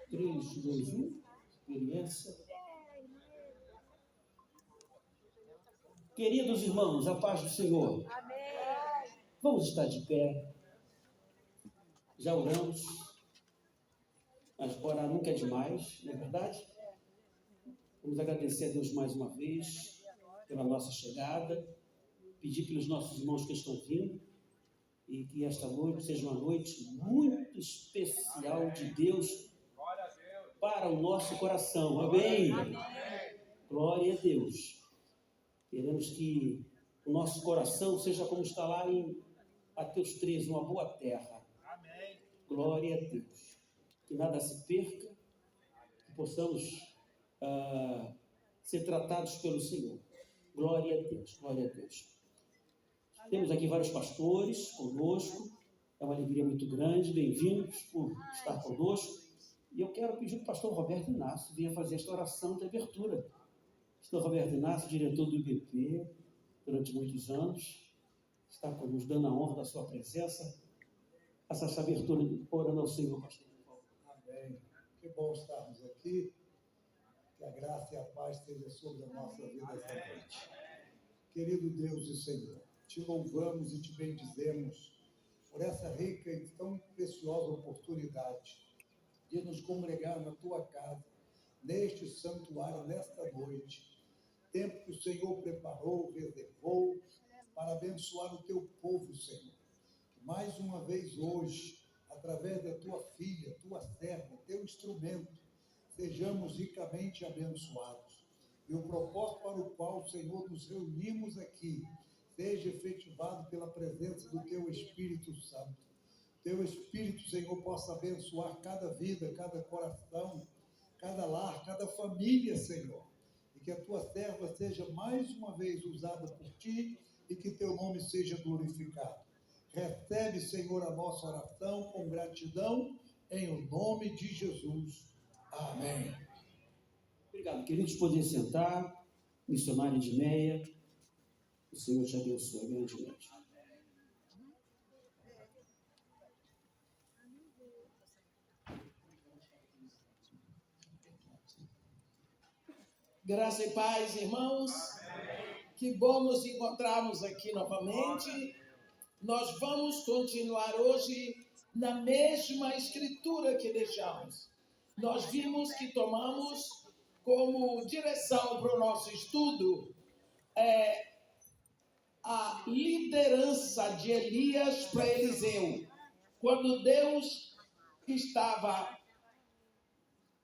3, 2, 1. Experiência. Queridos irmãos, a paz do Senhor. Amém. Vamos estar de pé. Já oramos. Mas orar nunca é demais, não é verdade? Vamos agradecer a Deus mais uma vez pela nossa chegada. Pedir pelos nossos irmãos que estão vindo. E que esta noite seja uma noite muito especial de Deus para o nosso coração. Amém? Glória a Deus. Queremos que o nosso coração seja como está lá em Mateus 13, uma boa terra. Amém. Glória a Deus. Que nada se perca, que possamos ser tratados pelo Senhor. Glória a Deus, glória a Deus. Temos aqui vários pastores conosco. É uma alegria muito grande. Bem-vindos por estar conosco. E eu quero pedir que o pastor Roberto Inácio venha fazer esta oração de abertura. Pastor Roberto Inácio, diretor do IBP, durante muitos anos, está nos dando a honra da sua presença. Faça essa abertura orando ao Senhor, pastor. Amém. Que bom estarmos aqui. Que a graça e a paz estejam sobre a nossa vida esta noite. Querido Deus e Senhor, te louvamos e te bendizemos por essa rica e tão preciosa oportunidade de nos congregar na tua casa, neste santuário, nesta noite. Tempo que o Senhor preparou, reservou para abençoar o teu povo, Senhor. Que mais uma vez hoje, através da tua filha, tua serva, teu instrumento, sejamos ricamente abençoados. E o propósito para o qual, Senhor, nos reunimos aqui, seja efetivado pela presença do teu Espírito Santo. Teu Espírito, Senhor, possa abençoar cada vida, cada coração, cada lar, cada família, Senhor. E que a tua serva seja mais uma vez usada por ti e que teu nome seja glorificado. Recebe, Senhor, a nossa oração com gratidão, em o nome de Jesus. Amém. Obrigado, queridos. Podem sentar. Missionário de Meia. O Senhor te abençoe grandemente. Graça e paz, irmãos. Que bom nos encontrarmos aqui novamente. Nós vamos continuar hoje na mesma escritura que deixamos. Nós vimos que tomamos como direção para o nosso estudo a liderança de Elias para Eliseu. Quando Deus estava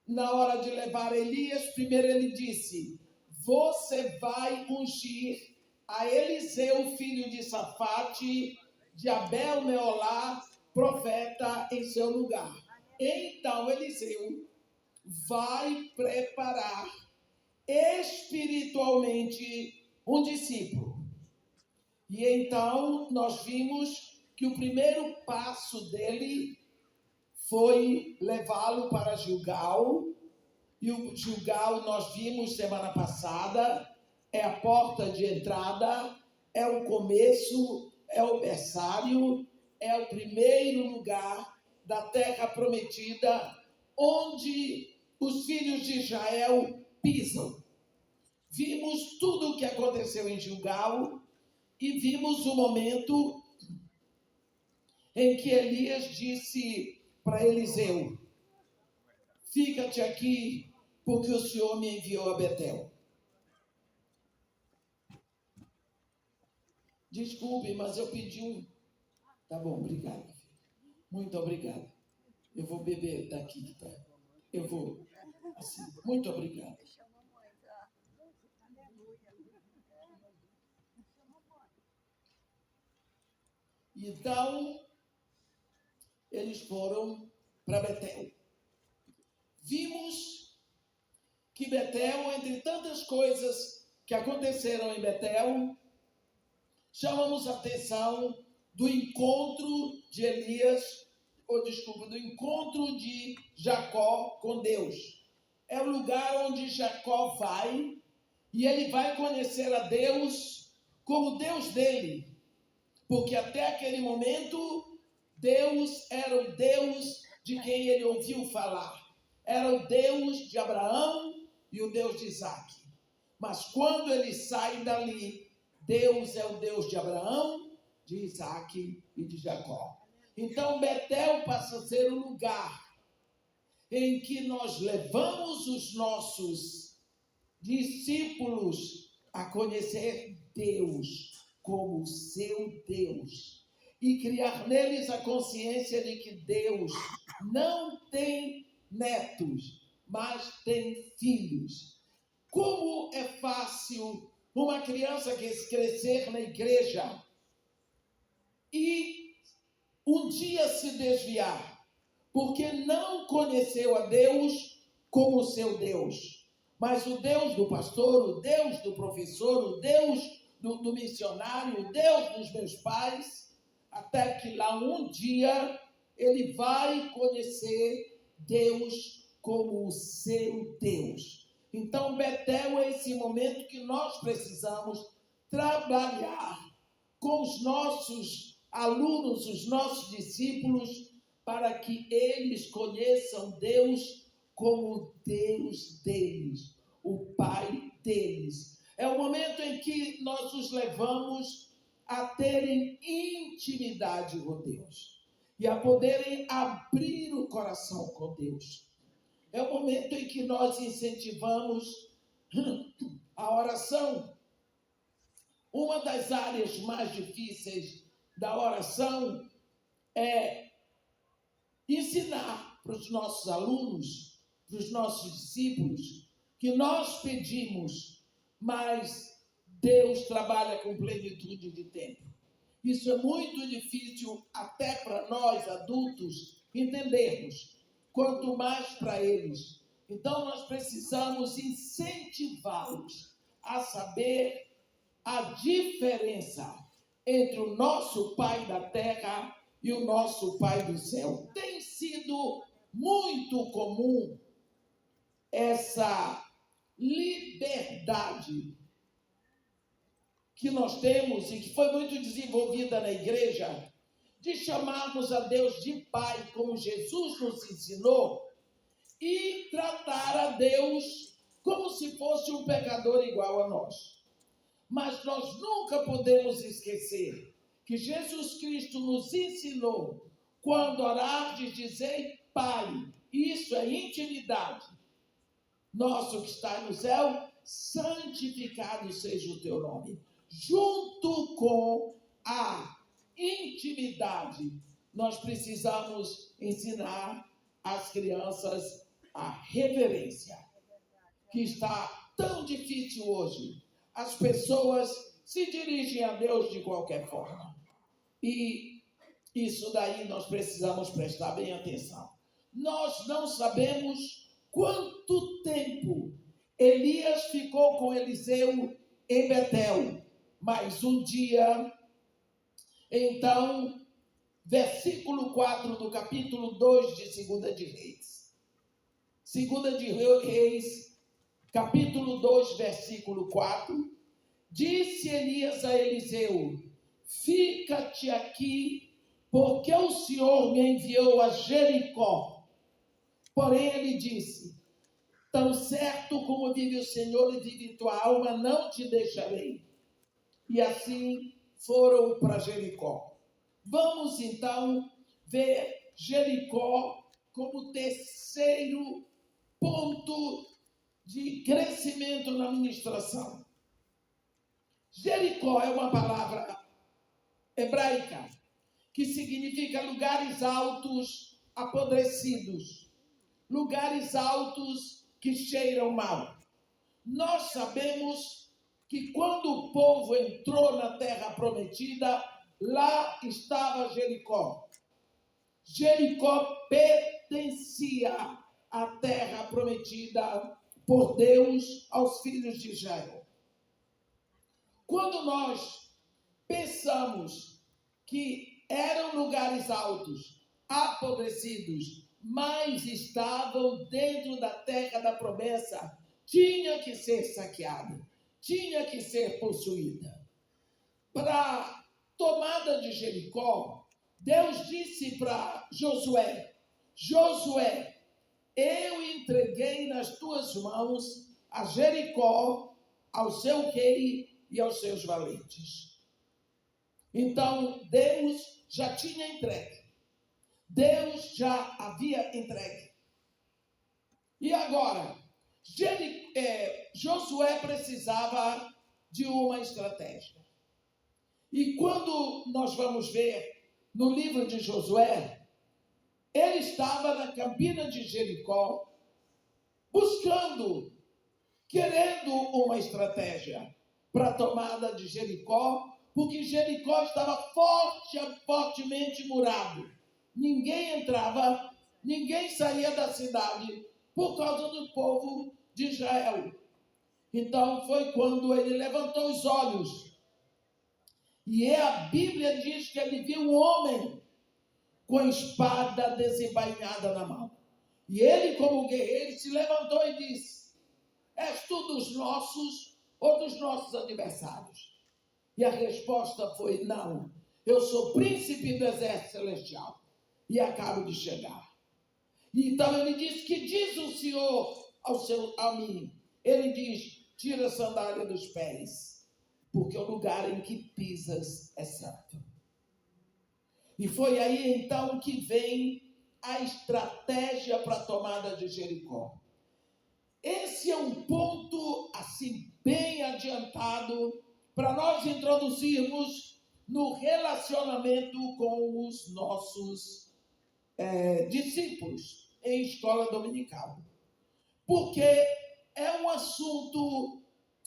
na hora de levar Elias, primeiro ele disse: você vai ungir a Eliseu, filho de Safate, de Abel Meolá, profeta, em seu lugar. Então Eliseu vai preparar espiritualmente um discípulo. E então nós vimos que o primeiro passo dele foi levá-lo para Gilgal. E o Gilgal, nós vimos semana passada, é a porta de entrada, é o começo, é o berçário, é o primeiro lugar da terra prometida, onde os filhos de Israel pisam. Vimos tudo o que aconteceu em Gilgal e vimos o momento em que Elias disse para Eliseu: fica-te aqui, porque o Senhor me enviou a Betel. Desculpe, mas eu pedi um... Tá bom, obrigado. Muito obrigado. Eu vou beber daqui que tá. Eu vou. Assim, muito obrigado. Então, eles foram para Betel. Vimos que Betel, entre tantas coisas que aconteceram em Betel, chamamos a atenção do encontro de do encontro de Jacó com Deus. É o lugar onde Jacó vai e ele vai conhecer a Deus como Deus dele. Porque até aquele momento, Deus era o Deus de quem ele ouviu falar. era o Deus de Abraão e o Deus de Isaac. Mas quando ele sai dali, Deus é o Deus de Abraão, de Isaac e de Jacó. Então Betel passa a ser o lugar em que nós levamos os nossos discípulos a conhecer Deus como seu Deus e criar neles a consciência de que Deus não tem netos, mas tem filhos. Como é fácil uma criança crescer na igreja e um dia se desviar, porque não conheceu a Deus como seu Deus, mas o Deus do pastor, o Deus do professor, o Deus do missionário, o Deus dos meus pais, até que lá um dia ele vai conhecer Deus como o seu Deus. Então Betel é esse momento que nós precisamos trabalhar com os nossos alunos, os nossos discípulos, para que eles conheçam Deus como o Deus deles, o Pai deles. É o momento em que nós os levamos a terem intimidade com Deus e a poderem abrir o coração com Deus. É o momento em que nós incentivamos a oração. Uma das áreas mais difíceis da oração é ensinar para os nossos alunos, para os nossos discípulos, que nós pedimos, mas Deus trabalha com plenitude de tempo. Isso é muito difícil até para nós, adultos, entendermos, quanto mais para eles. Então, nós precisamos incentivá-los a saber a diferença entre o nosso Pai da terra e o nosso Pai do céu. Tem sido muito comum essa liberdade que nós temos e que foi muito desenvolvida na igreja, de chamarmos a Deus de Pai, como Jesus nos ensinou, e tratar a Deus como se fosse um pecador igual a nós. Mas nós nunca podemos esquecer que Jesus Cristo nos ensinou, quando orar, de dizer Pai. Isso é intimidade. Nosso que está no céu, santificado seja o teu nome. Junto com a intimidade, nós precisamos ensinar as crianças a reverência, que está tão difícil hoje. As pessoas se dirigem a Deus de qualquer forma. E isso daí nós precisamos prestar bem atenção. Nós não sabemos quanto tempo Elias ficou com Eliseu em Betel, mas um dia, então, versículo 4 do capítulo 2 de 2 de Reis. 2 de Reis, capítulo 2, versículo 4. Disse Elias a Eliseu: fica-te aqui, porque o Senhor me enviou a Jericó. Porém ele disse: tão certo como vive o Senhor e vive tua alma, não te deixarei. E assim foram para Jericó. Vamos então ver Jericó como terceiro ponto de crescimento na ministração. Jericó é uma palavra hebraica que significa lugares altos apodrecidos, lugares altos que cheiram mal. Nós sabemos que quando o povo entrou na terra prometida, lá estava Jericó. Jericó pertencia à terra prometida por Deus aos filhos de Israel. Quando nós pensamos que eram lugares altos, apodrecidos, mas estavam dentro da terra da promessa, tinha que ser saqueada, tinha que ser possuída. Para a tomada de Jericó, Deus disse para Josué: Josué, eu entreguei nas tuas mãos a Jericó, ao seu rei e aos seus valentes. Então, Deus já tinha entregue. Deus já havia entregue. E agora, Josué precisava de uma estratégia. E quando nós vamos ver no livro de Josué, ele estava na campina de Jericó, querendo uma estratégia para a tomada de Jericó, porque Jericó estava fortemente murado. Ninguém entrava, ninguém saía da cidade por causa do povo de Israel. Então foi quando ele levantou os olhos. E a Bíblia diz que ele viu um homem com espada desembainhada na mão. E ele, como guerreiro, se levantou e disse: és tu dos nossos ou dos nossos adversários? E a resposta foi: não, eu sou príncipe do exército celestial e acabo de chegar. E então ele diz: que diz o Senhor a mim? Ele diz: tira a sandália dos pés, porque o lugar em que pisas é santo. E foi aí então que vem a estratégia para a tomada de Jericó. Esse é um ponto assim bem adiantado para nós introduzirmos no relacionamento com os nossos discípulos em escola dominical. Porque é um assunto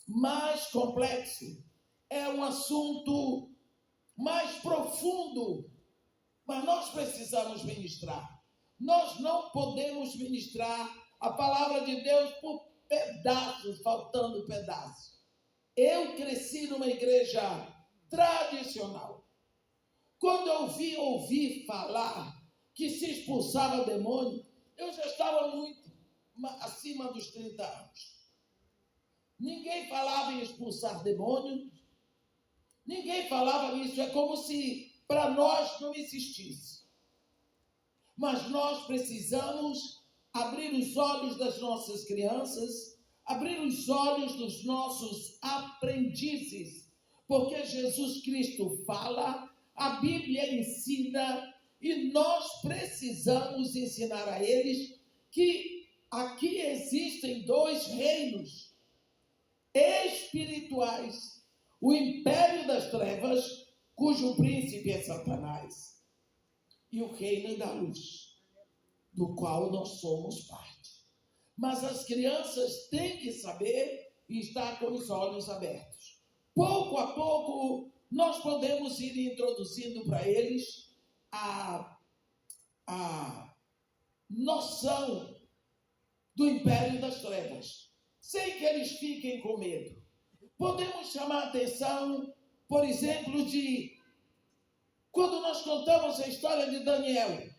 mais complexo, é um assunto mais profundo, mas nós precisamos ministrar. Nós não podemos ministrar a palavra de Deus por pedaços, faltando pedaços. Eu cresci numa igreja tradicional. Quando eu ouvi falar que se expulsava demônio, eu já estava muito acima dos 30 anos. Ninguém falava em expulsar demônio, ninguém falava nisso, é como se para nós não existisse. Mas nós precisamos abrir os olhos das nossas crianças, abrir os olhos dos nossos aprendizes, porque Jesus Cristo fala, a Bíblia ensina, e nós precisamos ensinar a eles que aqui existem dois reinos espirituais: o império das trevas, cujo príncipe é Satanás, e o reino da luz, do qual nós somos parte. Mas as crianças têm que saber e estar com os olhos abertos. Pouco a pouco, nós podemos ir introduzindo para eles a noção do império das trevas, sem que eles fiquem com medo. Podemos chamar a atenção, por exemplo, de quando nós contamos a história de Daniel.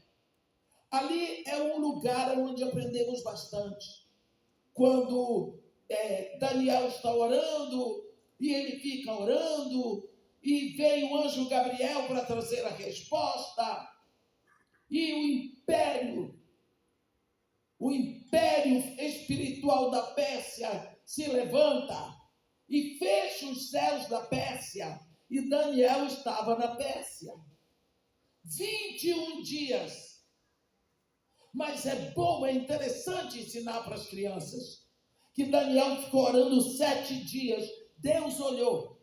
Ali é um lugar onde aprendemos bastante. Quando Daniel está orando, e ele fica orando, e vem o anjo Gabriel para trazer a resposta, e o império espiritual da Pérsia se levanta e fecha os céus da Pérsia, e Daniel estava na Pérsia. 21 dias. Mas é bom, é interessante ensinar para as crianças que Daniel ficou orando 7 dias. Deus olhou.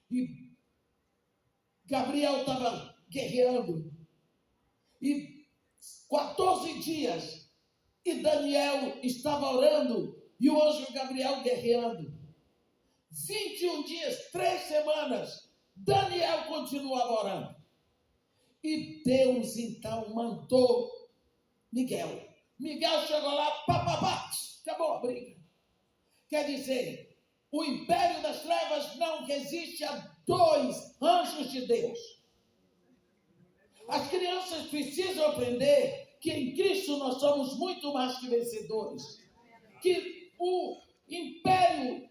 E Gabriel estava guerreando. E 14 dias. E Daniel estava orando. E o anjo Gabriel guerreando. 21 dias, 3 semanas. Daniel continuava orando. E Deus então mandou Miguel. Miguel chegou lá, acabou a briga. Quer dizer, o império das trevas não resiste a 2 anjos de Deus. As crianças precisam aprender que em Cristo nós somos muito mais que vencedores. Que o império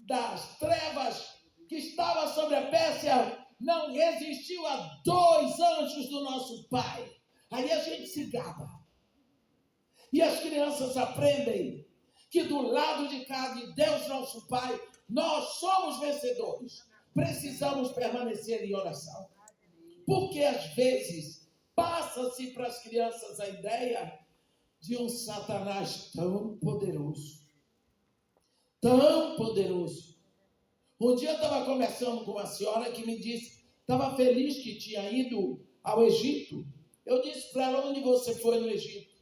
das trevas que estava sobre a Pérsia não resistiu a 2 anjos do nosso Pai. Aí a gente se gaba. E as crianças aprendem que do lado de cá de Deus nosso Pai, nós somos vencedores. Precisamos permanecer em oração. Porque às vezes passa-se para as crianças a ideia de um Satanás tão poderoso. Tão poderoso. Um dia eu estava conversando com uma senhora que me disse, estava feliz que tinha ido ao Egito. Eu disse para ela, onde você foi no Egito?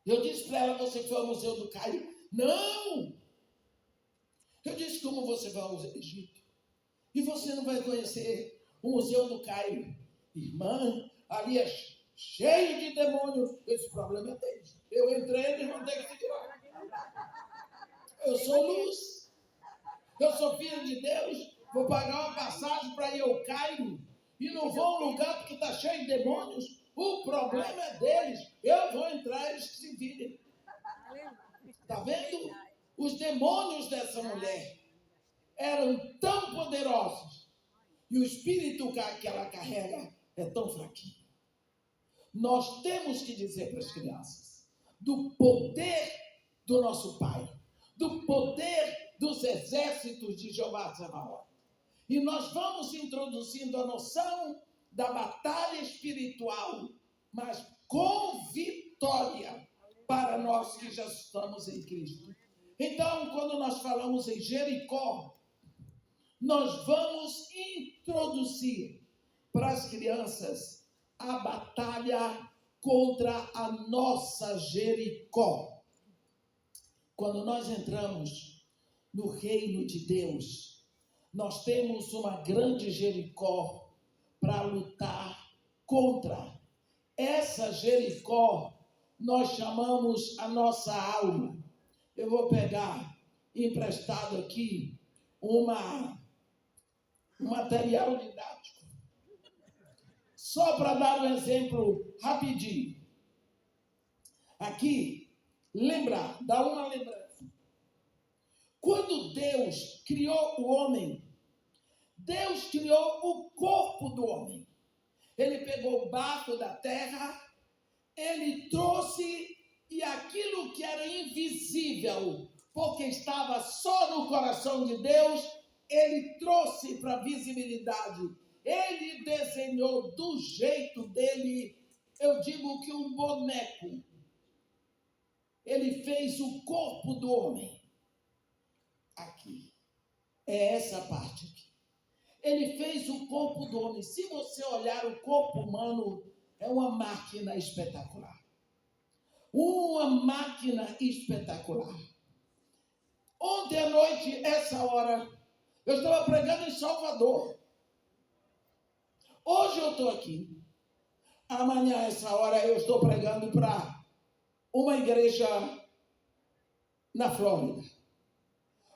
Eu disse para ela, você foi ao Museu do Cairo? Não! Eu disse, como você vai ao Egito? E você não vai conhecer o Museu do Cairo? Irmã, ali é cheio de demônios. Esse problema é deles. Eu entrei, eles não têm que se virar. Eu sou luz. Eu sou filho de Deus. Vou pagar uma passagem para ir ao Cairo. E não vou a um lugar porque está cheio de demônios. O problema é deles. Eu vou entrar, eles que se virem. Está vendo? Os demônios dessa mulher eram tão poderosos. E o espírito que ela carrega é tão fraquinho. Nós temos que dizer para as crianças do poder do nosso Pai, do poder dos exércitos de Jeová Sabaoth. E nós vamos introduzindo a noção da batalha espiritual, mas com vitória para nós que já estamos em Cristo. Então, quando nós falamos em Jericó, nós vamos introduzir para as crianças a batalha contra a nossa Jericó. Quando nós entramos no reino de Deus, nós temos uma grande Jericó para lutar contra. Essa Jericó nós chamamos a nossa alma. Eu vou pegar emprestado aqui um material didático. Só para dar um exemplo rapidinho. Aqui, dá uma lembrança. Quando Deus criou o homem, Deus criou o corpo do homem. Ele pegou o barro da terra, ele trouxe, e aquilo que era invisível, porque estava só no coração de Deus, ele trouxe para a visibilidade. Ele desenhou do jeito dele, eu digo que um boneco. Ele fez o corpo do homem. Aqui. É essa parte aqui. Ele fez o corpo do homem. Se você olhar o corpo humano, é uma máquina espetacular. Uma máquina espetacular. Ontem à noite, essa hora, eu estava pregando em Salvador. Hoje eu estou aqui. Amanhã, essa hora, eu estou pregando para uma igreja na Flórida.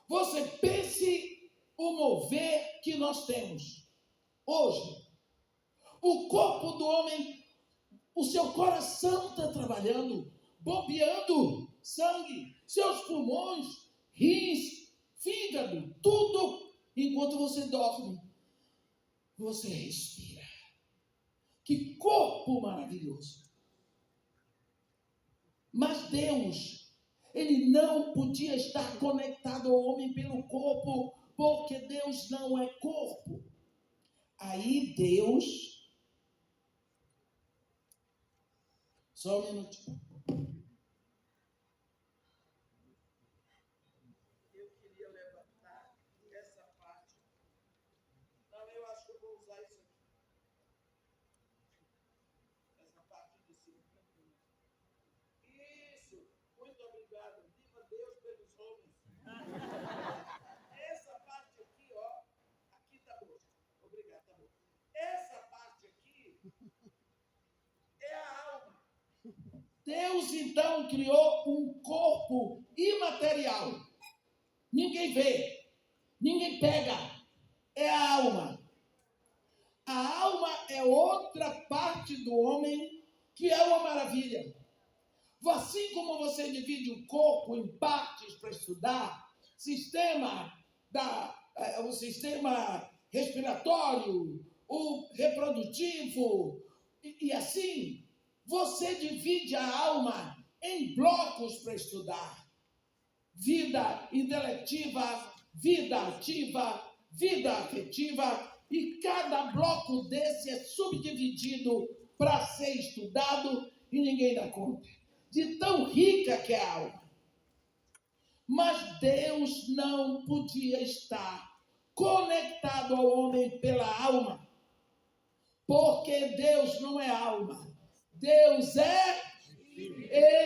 Você pense o mover que nós temos hoje. O corpo do homem, o seu coração está trabalhando, bombeando sangue, seus pulmões, rins, fígado, tudo. Enquanto você dorme, você respira. Que corpo maravilhoso. Mas Deus, Ele não podia estar conectado ao homem pelo corpo, porque Deus não é corpo. Aí Deus... Só um minutinho. Eu queria levantar essa parte. Não, eu acho que eu vou usar isso aqui. Essa parte de cima. Isso. Muito obrigado. Viva Deus pelos homens. Essa parte aqui, ó. Aqui tá bom. Obrigado, tá bom. Essa parte aqui é a alma. Deus, então, criou um corpo imaterial. Ninguém vê, ninguém pega. É a alma. A alma é outra parte do homem que é uma maravilha. Assim como você divide o corpo em partes para estudar, o sistema respiratório, o reprodutivo, e assim, você divide a alma em blocos para estudar. Vida intelectiva, vida ativa, vida afetiva, e cada bloco desse é subdividido para ser estudado e ninguém dá conta. De tão rica que é a alma. Mas Deus não podia estar conectado ao homem pela alma, porque Deus não é alma, Deus é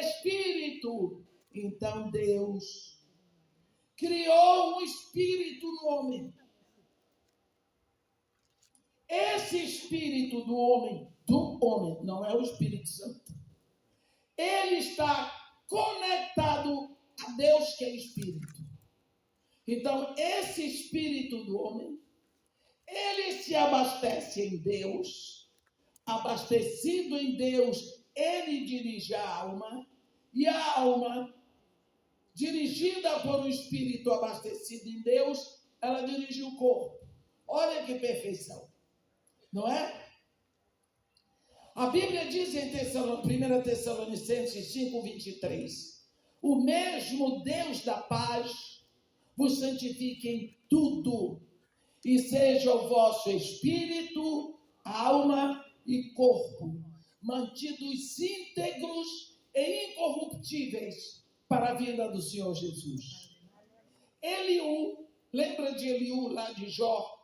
espírito. Então Deus criou um espírito no homem. Esse espírito do homem, não é o Espírito Santo. Ele está conectado a Deus, que é espírito. Então, esse espírito do homem, ele se abastece em Deus. Abastecido em Deus, ele dirige a alma. E a alma, dirigida por um espírito abastecido em Deus, ela dirige o corpo. Olha que perfeição. Não é? A Bíblia diz em 1 Tessalonicenses 5:23, o mesmo Deus da paz vos santifique em tudo, e seja o vosso espírito, alma e corpo mantidos íntegros e incorruptíveis para a vinda do Senhor Jesus. Eliú, lembra de Eliú lá de Jó?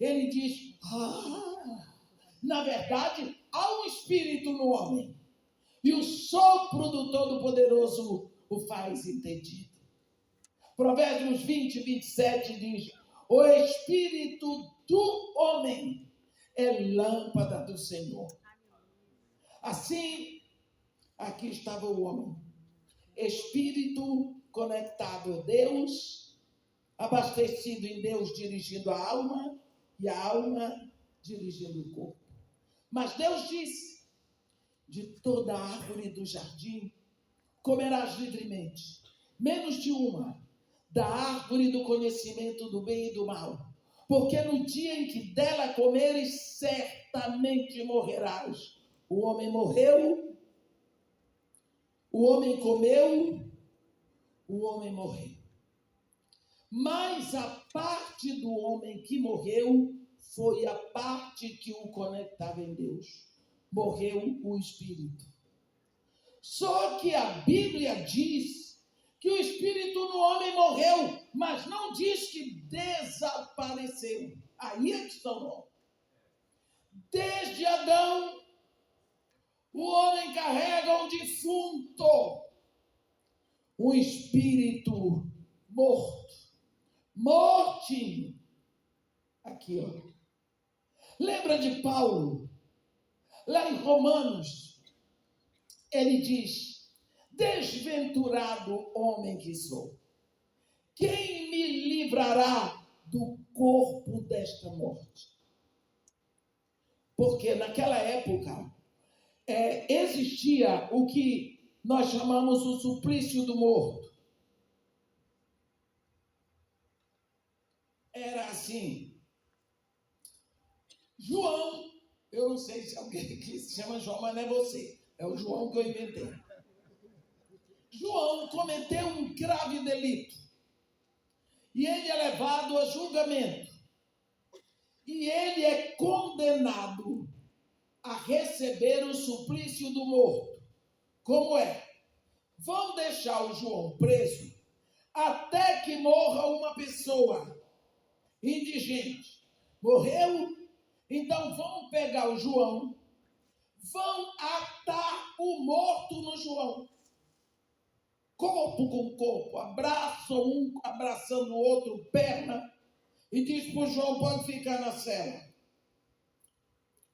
Ele diz, na verdade, há um espírito no homem, e o sopro do Todo-Poderoso o faz entendido. Provérbios 20:27 diz, o espírito do homem é lâmpada do Senhor. Assim, aqui estava o homem, espírito conectado a Deus, abastecido em Deus, dirigindo a alma, e a alma dirigindo o corpo. Mas Deus disse, de toda a árvore do jardim comerás livremente, menos de uma, da árvore do conhecimento do bem e do mal, porque no dia em que dela comeres, certamente morrerás. O homem morreu, o homem comeu, o homem morreu. Mas a parte do homem que morreu foi a parte que o conectava em Deus. Morreu o espírito. Só que a Bíblia diz que o espírito no homem morreu, mas não diz que desapareceu. Aí é que está o nó. Desde Adão, o homem carrega um defunto, um espírito morto, mortinho. Aqui, ó. Lembra de Paulo? Lá em Romanos, ele diz, desventurado homem que sou, quem me livrará do corpo desta morte? Porque naquela época, existia o que nós chamamos o suplício do morto. Era assim, João, eu não sei se alguém aqui se chama João, mas não é você, é o João que eu inventei. João cometeu um grave delito, e ele é levado a julgamento, e ele é condenado a receber o suplício do morto. Como é? Vão deixar o João preso até que morra uma pessoa indigente. Morreu? Então vão pegar o João, vão atar o morto no João. Corpo com corpo, abraçam um abraçando o outro, perna, e diz para o João, pode ficar na cela.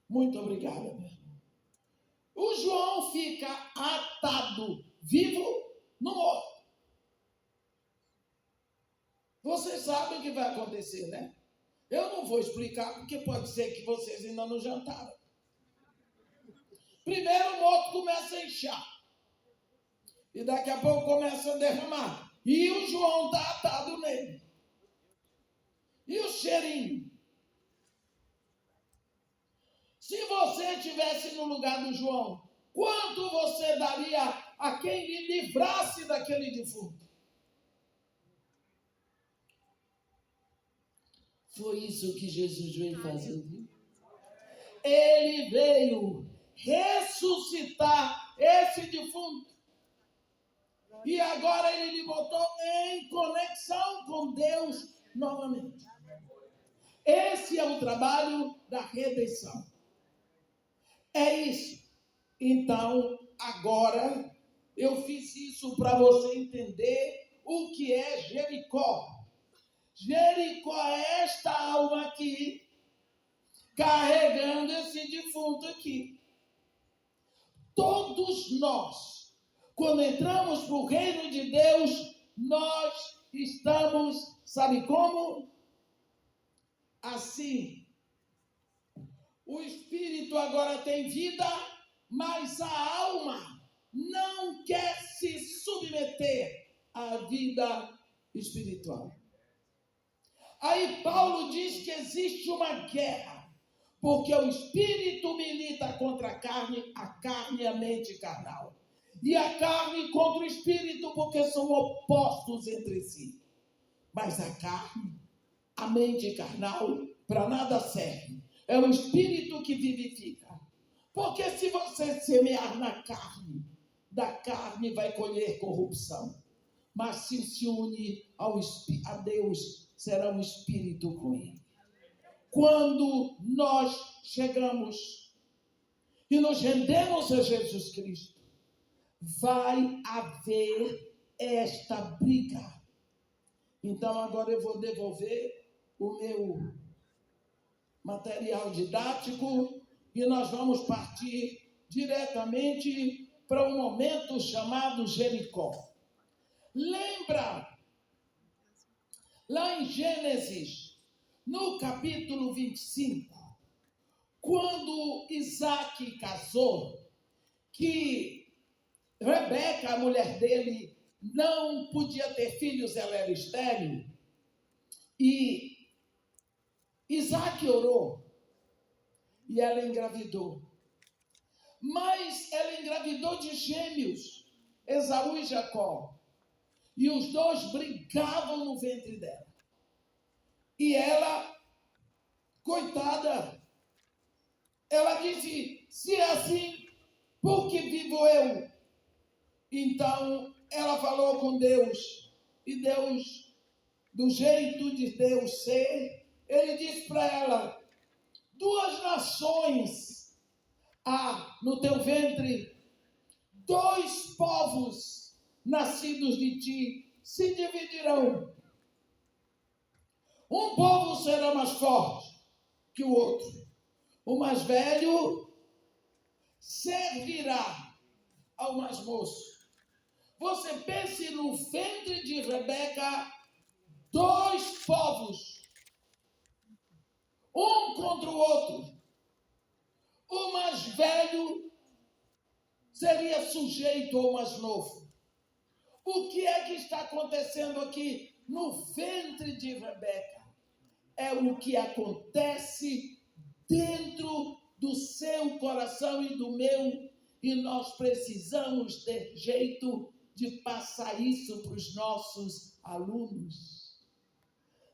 Muito obrigado, meu irmão. O João fica atado, vivo, no morto. Vocês sabem o que vai acontecer, né? Eu não vou explicar, porque pode ser que vocês ainda não jantaram. Primeiro o morto começa a inchar. E daqui a pouco começa a derramar. E o João está atado nele. E o cheirinho? estivesse no lugar do João, quanto você daria a quem lhe livrasse daquele defunto? Foi isso que Jesus veio fazer. Ele veio ressuscitar esse defunto. E agora ele lhe botou em conexão com Deus novamente. Esse é o trabalho da redenção. É isso. Então, agora, eu fiz isso para você entender o que é Jericó. Jericó é esta alma aqui, carregando esse defunto aqui. Todos nós, quando entramos para o reino de Deus, nós estamos, sabe como? Assim. O espírito agora tem vida, mas a alma não quer se submeter à vida espiritual. Aí Paulo diz que existe uma guerra, porque o espírito milita contra a carne e a mente carnal. E a carne contra o espírito, porque são opostos entre si. Mas a carne, a mente carnal, para nada serve. É o espírito que vivifica. Porque se você semear na carne, da carne vai colher corrupção. Mas se une a Deus, será um espírito com ele. Quando nós chegamos e nos rendemos a Jesus Cristo, vai haver esta briga. Então agora eu vou devolver o meu material didático e nós vamos partir diretamente para um momento chamado Jericó. Lembra, lá em Gênesis, no capítulo 25, quando Isaac casou, que Rebeca, a mulher dele, não podia ter filhos, ela era estéril, e Isaac orou, e ela engravidou. Mas ela engravidou de gêmeos, Esaú e Jacó. E os dois brigavam no ventre dela. E ela, coitada, ela disse, se é assim, por que vivo eu? Então, ela falou com Deus. E Deus, do jeito de Deus ser, ele disse para ela, 2 nações há no teu ventre, 2 povos nascidos de ti se dividirão. Um povo será mais forte que o outro. O mais velho servirá ao mais moço. Você pense no ventre de Rebeca, 2 povos, um contra o outro. O mais velho seria sujeito ao mais novo. O que é que está acontecendo aqui no ventre de Rebeca? É o que acontece dentro do seu coração e do meu, e nós precisamos ter jeito de passar isso para os nossos alunos.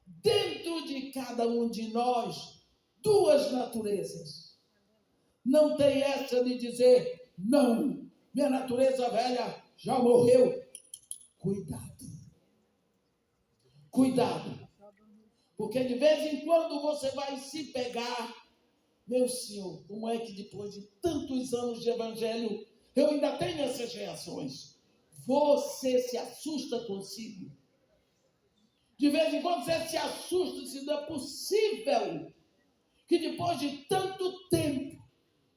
Dentro de cada um de nós, 2 naturezas. Não tem essa de dizer, não, minha natureza velha já morreu. Cuidado. Cuidado. Porque de vez em quando você vai se pegar. Meu Senhor, como é que depois de tantos anos de evangelho, eu ainda tenho essas reações? Você se assusta consigo. De vez em quando você se assusta se não é possível que depois de tanto tempo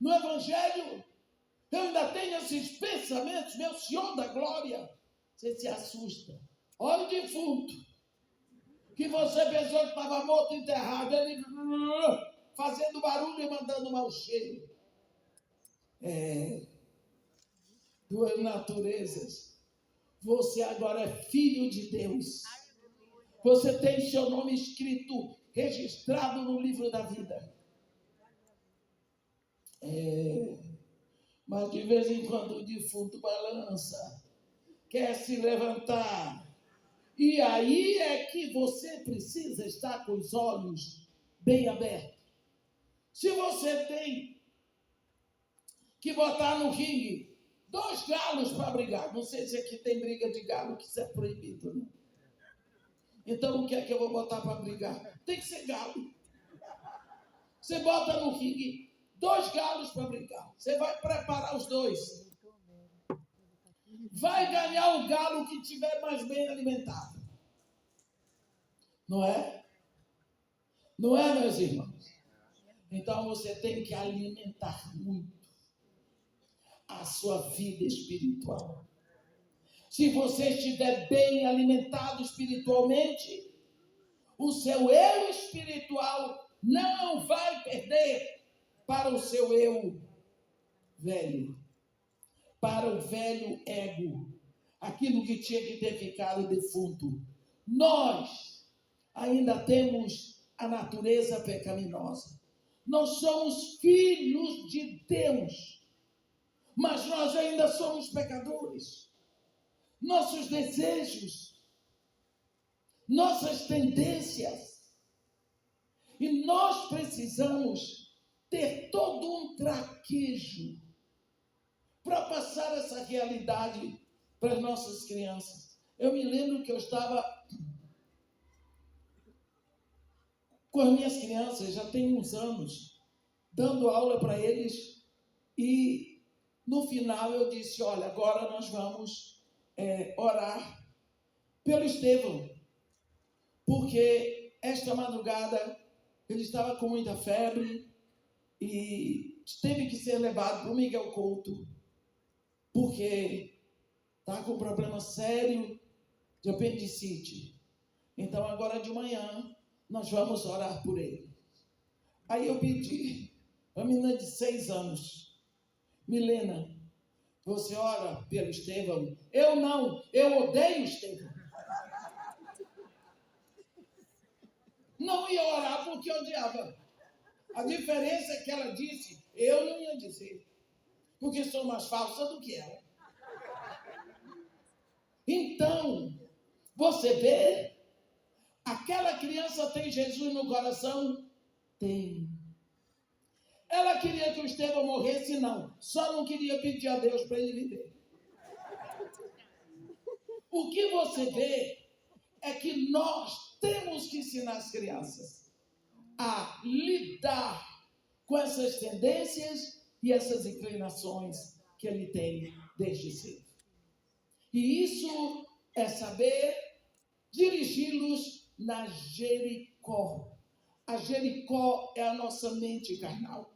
no evangelho, eu ainda tenho esses pensamentos, meu Senhor da glória. Você se assusta. Olha o defunto, que você pensou que estava morto, enterrado, ele fazendo barulho e mandando mau cheiro. 2 naturezas. Você agora é filho de Deus. Você tem seu nome escrito, registrado no livro da vida. Mas de vez em quando o defunto balança, quer se levantar. E aí é que você precisa estar com os olhos bem abertos. Se você tem que botar no ringue 2 galos para brigar, não sei se aqui tem briga de galo, que isso é proibido, né? Então o que é que eu vou botar para brigar? Tem que ser galo. Você bota no ringue 2 galos para brigar. Você vai preparar os 2. Vai ganhar o galo que estiver mais bem alimentado. Não é? Não é, meus irmãos? Então você tem que alimentar muito a sua vida espiritual. Se você estiver bem alimentado espiritualmente, o seu eu espiritual não vai perder para o seu eu velho, para o velho ego, aquilo que tinha que ter ficado defunto. Nós ainda temos a natureza pecaminosa. Nós somos filhos de Deus, mas nós ainda somos pecadores. Nossos desejos, nossas tendências, e nós precisamos ter todo um traquejo para passar essa realidade para as nossas crianças. Eu me lembro que eu estava com as minhas crianças, já tem uns anos, dando aula para eles, e no final eu disse, olha, agora nós vamos orar pelo Estevão, porque esta madrugada ele estava com muita febre e teve que ser levado para o Miguel Couto, porque está com um problema sério de apendicite. Então agora de manhã nós vamos orar por ele. Aí eu pedi a menina de 6 anos, Milena, você ora pelo Estevão? Eu não, eu odeio Estevão. Não ia orar porque odiava. A diferença é que ela disse, eu não ia dizer, porque sou mais falsa do que ela. Então, você vê, aquela criança tem Jesus no coração? Tem. Ela queria que o Estevão morresse? Não. Só não queria pedir a Deus para ele viver. O que você vê é que nós temos que ensinar as crianças a lidar com essas tendências e essas inclinações que ele tem desde cedo. E isso é saber dirigi-los na Jericó. A Jericó é a nossa mente carnal.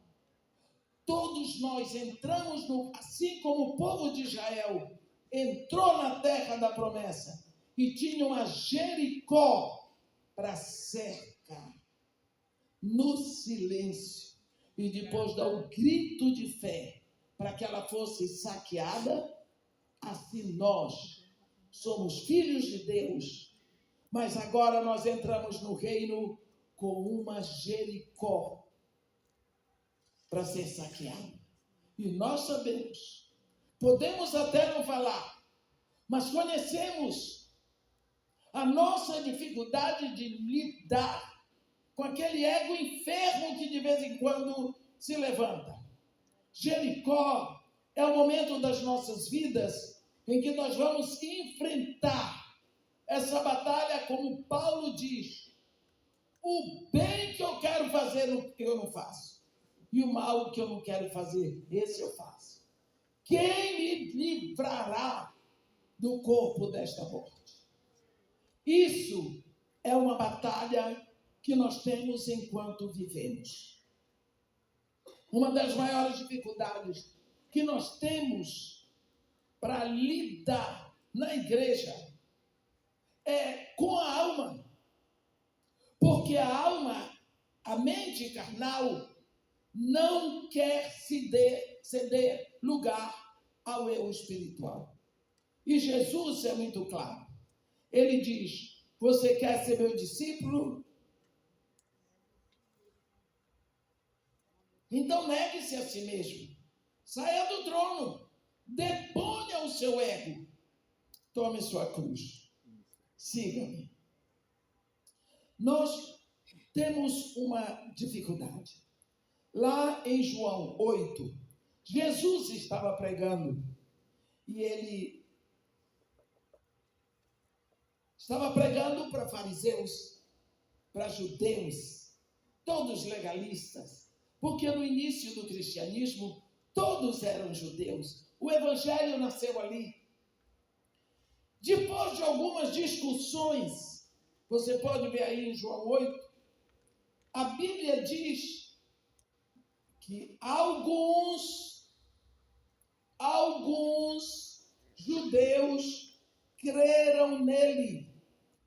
Todos nós entramos, assim como o povo de Israel entrou na terra da promessa e tinha uma Jericó para cercar, no silêncio, e depois dar um grito de fé para que ela fosse saqueada. Assim nós somos filhos de Deus, mas agora nós entramos no reino com uma Jericó para ser saqueado. E nós sabemos, podemos até não falar, mas conhecemos a nossa dificuldade de lidar com aquele ego enfermo que de vez em quando se levanta. Jericó é o momento das nossas vidas em que nós vamos enfrentar essa batalha, como Paulo diz, o bem que eu quero fazer, eu não faço, e o mal que eu não quero fazer, esse eu faço. Quem me livrará do corpo desta morte? Isso é uma batalha que nós temos enquanto vivemos. Uma das maiores dificuldades que nós temos para lidar na igreja é com a alma. Porque a alma, a mente carnal, não quer ceder lugar ao eu espiritual. E Jesus é muito claro. Ele diz, você quer ser meu discípulo? Então negue-se a si mesmo. Saia do trono. Deponha o seu ego. Tome sua cruz. Siga-me. Nós temos uma dificuldade. Lá em João 8, Jesus estava pregando. E ele estava pregando para fariseus, para judeus, todos legalistas. Porque no início do cristianismo, todos eram judeus. O evangelho nasceu ali. Depois de algumas discussões, você pode ver aí em João 8, a Bíblia diz que alguns judeus creram nele.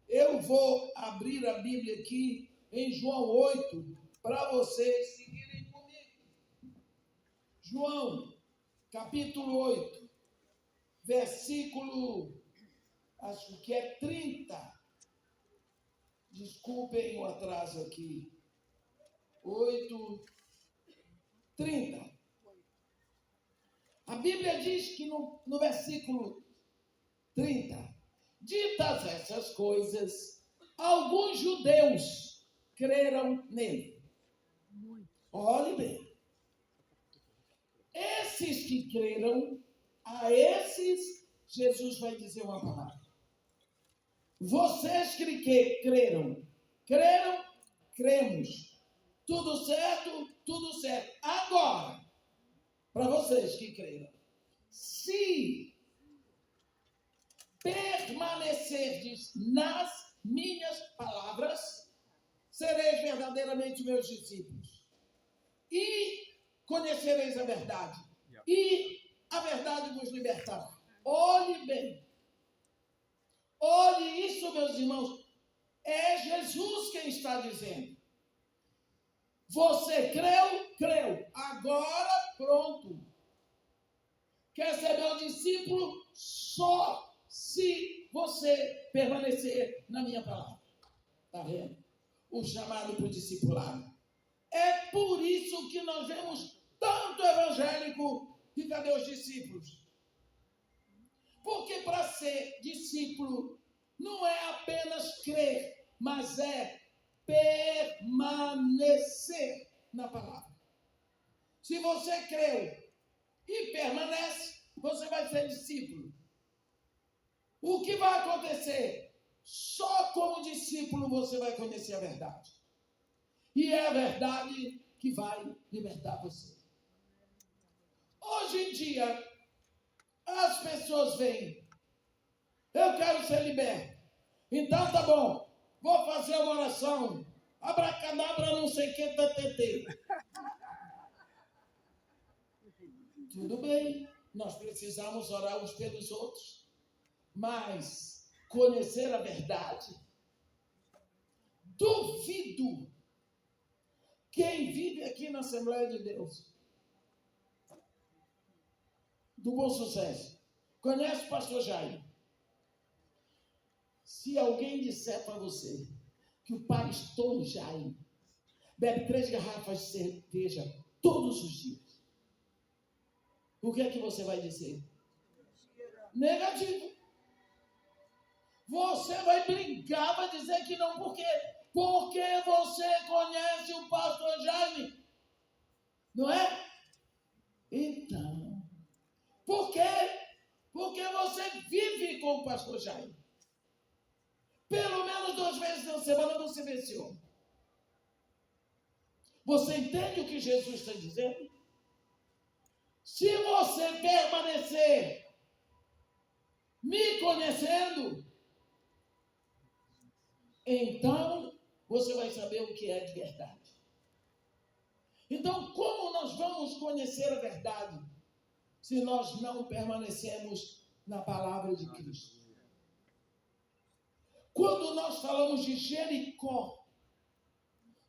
Eu vou abrir a Bíblia aqui em João 8 para vocês seguirem comigo. João, capítulo 8, versículo, acho que é 30. Desculpem o atraso aqui. 8, 30. A Bíblia diz que no versículo 30, ditas essas coisas, alguns judeus creram nele. Olhe bem. Esses que creram, a esses Jesus vai dizer uma palavra. Vocês que creram, cremos. Tudo certo, tudo certo. Agora, para vocês que creram, se permanecerdes nas minhas palavras, sereis verdadeiramente meus discípulos. E conhecereis a verdade. E a verdade vos libertará. Olhe bem. Olhe isso, meus irmãos. É Jesus quem está dizendo. Você creu? Creu. Agora, pronto. Quer ser meu discípulo? Só se você permanecer na minha palavra. Está vendo? O chamado para o discipulado. É por isso que nós vemos tanto evangélico e cadê os discípulos? Porque para ser discípulo não é apenas crer, mas é permanecer na palavra. Se você creu e permanece, você vai ser discípulo. O que vai acontecer? Só como discípulo você vai conhecer a verdade. E é a verdade que vai libertar você. Hoje em dia, as pessoas veem, eu quero ser liberto. Então tá bom, vou fazer uma oração. Abracadabra, não sei o que, TTT. Tudo bem, nós precisamos orar uns pelos outros. Mas conhecer a verdade, duvido. Quem vive aqui na Assembleia de Deus, do Bom Sucesso, conhece o pastor Jair? Se alguém disser para você que o pastor Jair bebe 3 garrafas de cerveja todos os dias, o que é que você vai dizer? Negativo. Você vai brincar, vai dizer que não, por quê? Porque você conhece o pastor Jair, não é? Então, por quê? Porque você vive com o pastor Jair. Pelo menos 2 vezes na semana você vê esse homem. Você entende o que Jesus está dizendo? Se você permanecer me conhecendo, então você vai saber o que é de verdade. Então, como nós vamos conhecer a verdade se nós não permanecemos na palavra de Cristo? Quando nós falamos de Jericó,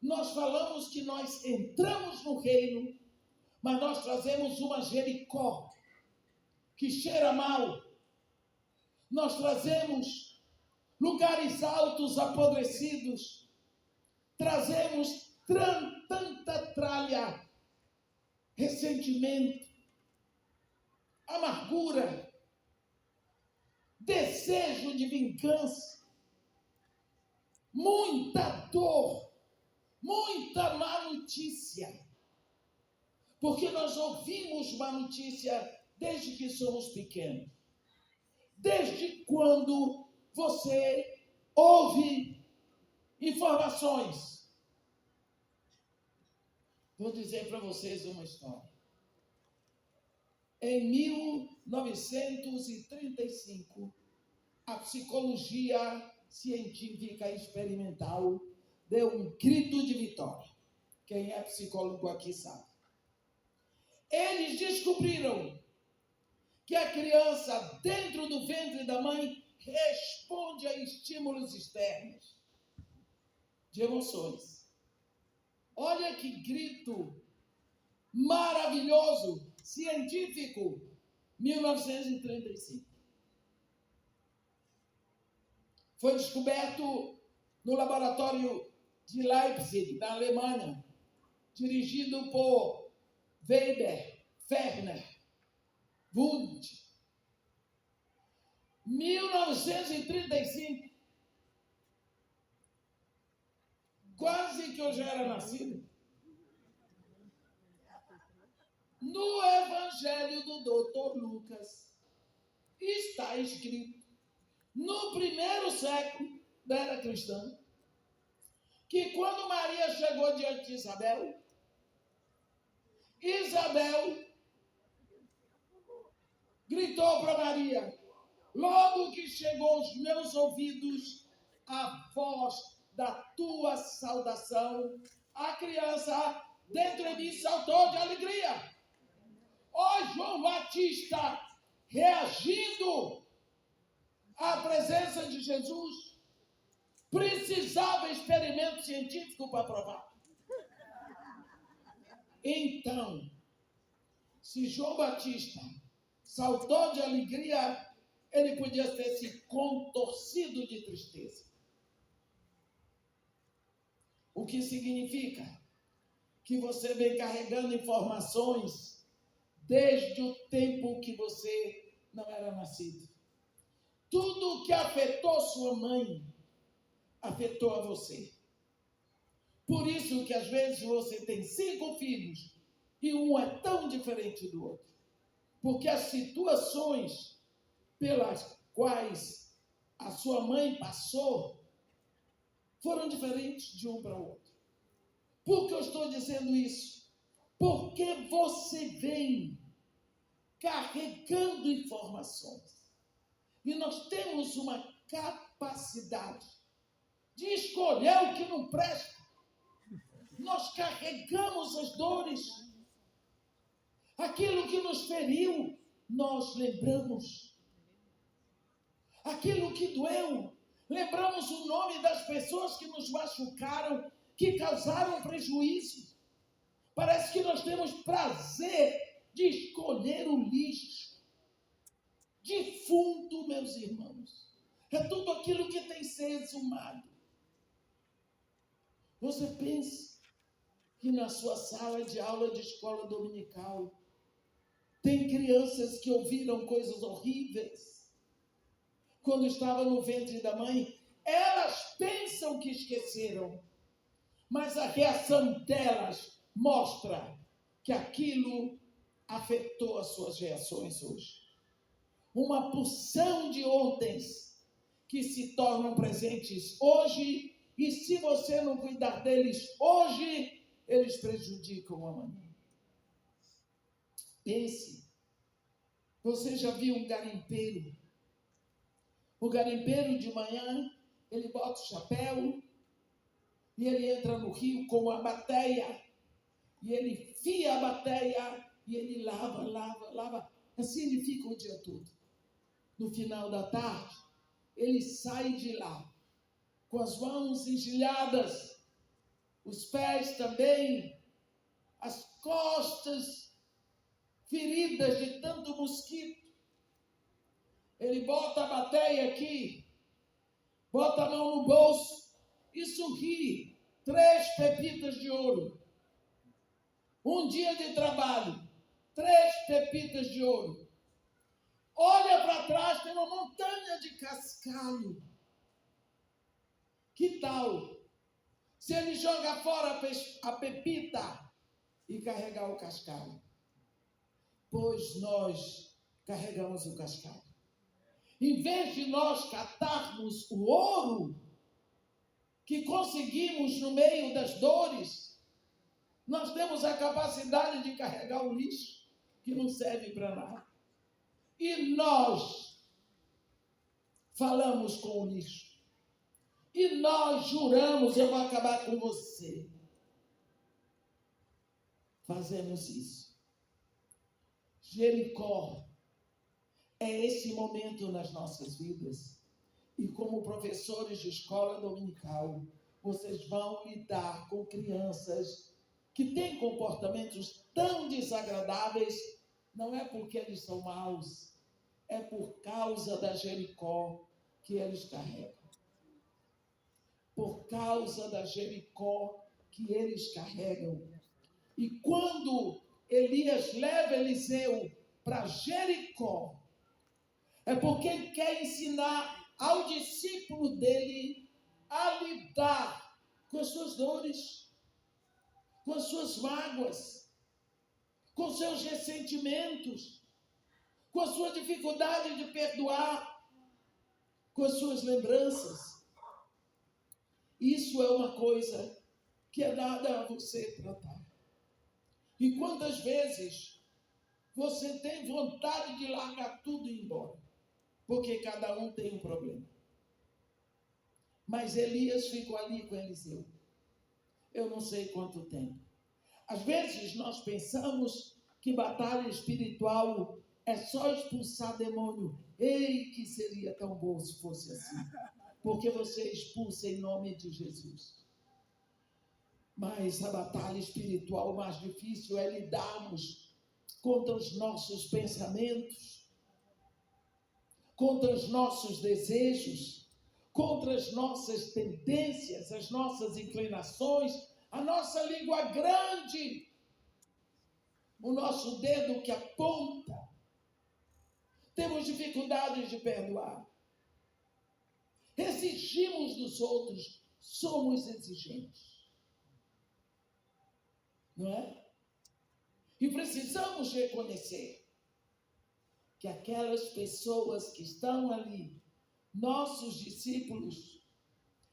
nós falamos que nós entramos no reino, mas nós trazemos uma Jericó que cheira mal. Nós trazemos lugares altos apodrecidos, trazemos tanta tralha, ressentimento, amargura, desejo de vingança, muita dor, muita má notícia. Porque nós ouvimos má notícia desde que somos pequenos. Desde quando você ouve informações. Vou dizer para vocês uma história. Em 1935, a psicologia científica experimental deu um grito de vitória. Quem é psicólogo aqui sabe. Eles descobriram que a criança dentro do ventre da mãe responde a estímulos externos de emoções. Olha que grito maravilhoso, científico, 1935. Foi descoberto no laboratório de Leipzig, na Alemanha, dirigido por Weber, Ferner, Wundt. 1935. Quase que eu já era nascido. No Evangelho do Dr. Lucas está escrito, no primeiro século da era cristã, que quando Maria chegou diante de Isabel, Isabel gritou para Maria: logo que chegou aos meus ouvidos a voz da tua saudação, a criança dentro de mim saltou de alegria. Ó João Batista, reagindo à presença de Jesus, precisava experimento científico para provar. Então, se João Batista saltou de alegria, ele podia ter se contorcido de tristeza. O que significa que você vem carregando informações desde o tempo que você não era nascido. Tudo que afetou sua mãe, afetou a você. Por isso que às vezes você tem 5 filhos e um é tão diferente do outro. Porque as situações pelas quais a sua mãe passou foram diferentes de um para o outro. Por que eu estou dizendo isso? Porque você vem carregando informações. E nós temos uma capacidade de escolher o que não presta. Nós carregamos as dores. Aquilo que nos feriu, nós lembramos. Aquilo que doeu, lembramos o nome das pessoas que nos machucaram, que causaram prejuízo. Parece que nós temos prazer de escolher o lixo. Defunto, meus irmãos, é tudo aquilo que tem que ser exumado. Você pensa que na sua sala de aula de escola dominical tem crianças que ouviram coisas horríveis quando estavam no ventre da mãe. Elas pensam que esqueceram, mas a reação delas mostra que aquilo afetou as suas reações hoje. Uma porção de ontens que se tornam presentes hoje, e se você não cuidar deles hoje, eles prejudicam amanhã. Pense, você já viu um garimpeiro? O garimpeiro de manhã, ele bota o chapéu e ele entra no rio com a bateia e ele fia a bateia e ele lava. Assim ele fica o dia todo. No final da tarde, ele sai de lá com as mãos engelhadas, os pés também, as costas feridas de tanto mosquito. Ele bota a bateia aqui, bota a mão no bolso e sorri. 3 pepitas de ouro. um dia de trabalho, 3 pepitas de ouro. Olha para trás, tem uma montanha de cascalho. Que tal se ele joga fora a pepita e carregar o cascalho? Pois nós carregamos o cascalho. Em vez de nós catarmos o ouro que conseguimos no meio das dores, nós temos a capacidade de carregar o lixo que não serve para nada. E nós falamos com o lixo. E nós juramos, eu vou acabar com você. Fazemos isso. Jericó é esse momento nas nossas vidas. E como professores de escola dominical, vocês vão lidar com crianças que têm comportamentos tão desagradáveis, não é porque eles são maus, é por causa da Jericó que eles carregam. Por causa da Jericó que eles carregam. E quando Elias leva Eliseu para Jericó, é porque ele quer ensinar ao discípulo dele a lidar com as suas dores, com as suas mágoas, com seus ressentimentos, com a sua dificuldade de perdoar, com as suas lembranças. Isso é uma coisa que é dada a você tratar. E quantas vezes você tem vontade de largar tudo e ir embora? Porque cada um tem um problema. Mas Elias ficou ali com Eliseu. Eu não sei quanto tempo. Às vezes nós pensamos que batalha espiritual é só expulsar demônio. Ei, que seria tão bom se fosse assim. Porque você expulsa em nome de Jesus. Mas a batalha espiritual mais difícil é lidarmos contra os nossos pensamentos, contra os nossos desejos, contra as nossas tendências, as nossas inclinações, a nossa língua grande, o nosso dedo que aponta. Temos dificuldades de perdoar. Exigimos dos outros, somos exigentes. Não é? E precisamos reconhecer que aquelas pessoas que estão ali, nossos discípulos,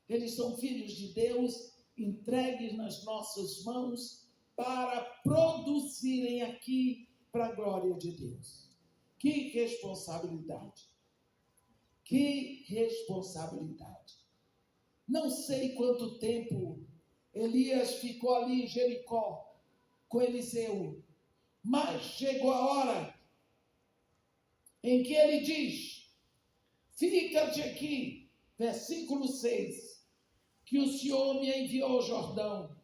eles são filhos de Deus, entregues nas nossas mãos para produzirem aqui para a glória de Deus. Que responsabilidade! Que responsabilidade! Não sei quanto tempo Elias ficou ali em Jericó com Eliseu, mas chegou a hora em que ele diz: fica-te aqui, versículo 6, que o Senhor me enviou ao Jordão.